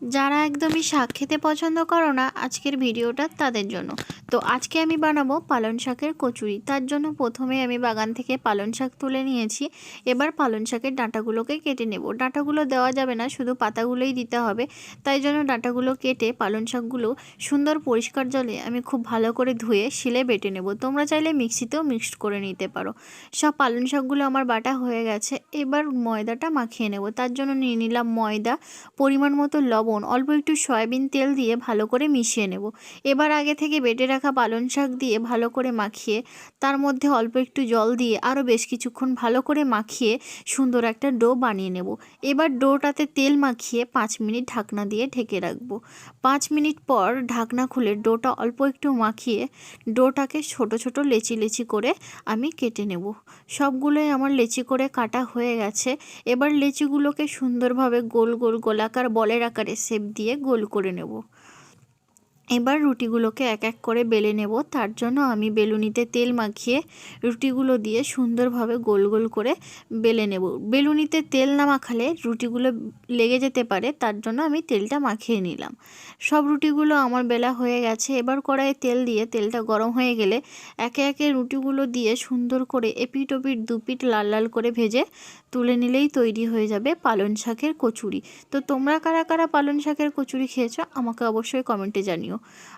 যারা একদমই শাক খেতে পছন্দ করো না, আজকের ভিডিওটা তাদের জন্য। তো আজকে আমি বানাবো পালং শাকের কচুরি। তার জন্য প্রথমে আমি বাগান থেকে পালং শাক তুলে নিয়েছি। এবার পালং শাকের ডাঁটাগুলোকে কেটে নেব। ডাঁটাগুলো দেওয়া যাবে না, শুধু পাতাগুলোই দিতে হবে। তাই জন্য ডাঁটাগুলো কেটে পালং শাকগুলো সুন্দর পরিষ্কার জলে আমি খুব ভালো করে ধুয়ে শিলে বেটে নেব। তোমরা চাইলে মিক্সিতেও মিক্সড করে নিতে পারো। সব পালং শাকগুলো আমার বাটা হয়ে গেছে। এবার ময়দাটা মাখিয়ে নেব। তার জন্য নিয়ে নিলাম ময়দা, পরিমাণ মতো লবণ, অল্প একটু সয়াবিন তেল দিয়ে ভালো করে মিশিয়ে নেব। এবার আগে থেকে বেটে রাখা পালং শাক দিয়ে ভালো করে মাখিয়ে তার মধ্যে অল্প একটু জল দিয়ে আরও বেশ কিছুক্ষণ ভালো করে মাখিয়ে সুন্দর একটা ডো বানিয়ে নেব। এবার ডোটাতে তেল মাখিয়ে 5 মিনিট ঢাকনা দিয়ে ঢেকে রাখবো। 5 মিনিট পর ঢাকনা খুলে ডোটা অল্প একটু মাখিয়ে ডোটাকে ছোট ছোট লেচি লেচি করে আমি কেটে নেব। সবগুলোই আমার লেচি করে কাটা হয়ে গেছে। এবার লেচিগুলোকে সুন্দরভাবে গোল গোল গোলাকার বলের আকারে শেপ দিয়ে গোল করে নেব। এবার রুটিগুলোকে এক এক করে বেলে নেব। তার জন্য আমি বেলুনিতে তেল মাখিয়ে রুটিগুলো দিয়ে সুন্দরভাবে গোল গোল করে বেলে নেব। বেলুনিতে তেল না মাখালে রুটিগুলো লেগে যেতে পারে, তার জন্য আমি তেলটা মাখিয়ে নিলাম। সব রুটিগুলো আমার বেলা হয়ে গেছে। এবার কড়াইয়ে তেল দিয়ে তেলটা গরম হয়ে গেলে একে একে রুটিগুলো দিয়ে সুন্দর করে এপিট ওপিট দুপিট লাল লাল করে ভেজে তুলে নিলেই তৈরি হয়ে যাবে পালং শাকের কচুরি। তো তোমরা কারা কারা পালং শাকের কচুরি খেয়েছো আমাকে অবশ্যই কমেন্টে জানিও।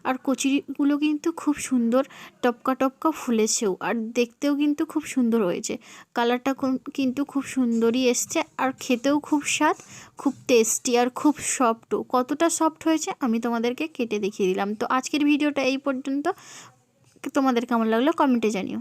আর কচুরিগুলো কিন্তু খুব সুন্দর টপকা টপকা ফুলেছেও, আর দেখতেও কিন্তু খুব সুন্দর হয়েছে। কালারটা কিন্তু খুব সুন্দরই এসছে, আর খেতেও খুব স্বাদ, খুব টেস্টি আর খুব সফটও। কতটা সফট হয়েছে আমি তোমাদেরকে কেটে দেখিয়ে দিলাম। তো আজকের ভিডিওটা এই পর্যন্ত। তোমাদের কেমন লাগলো কমেন্টে জানিও।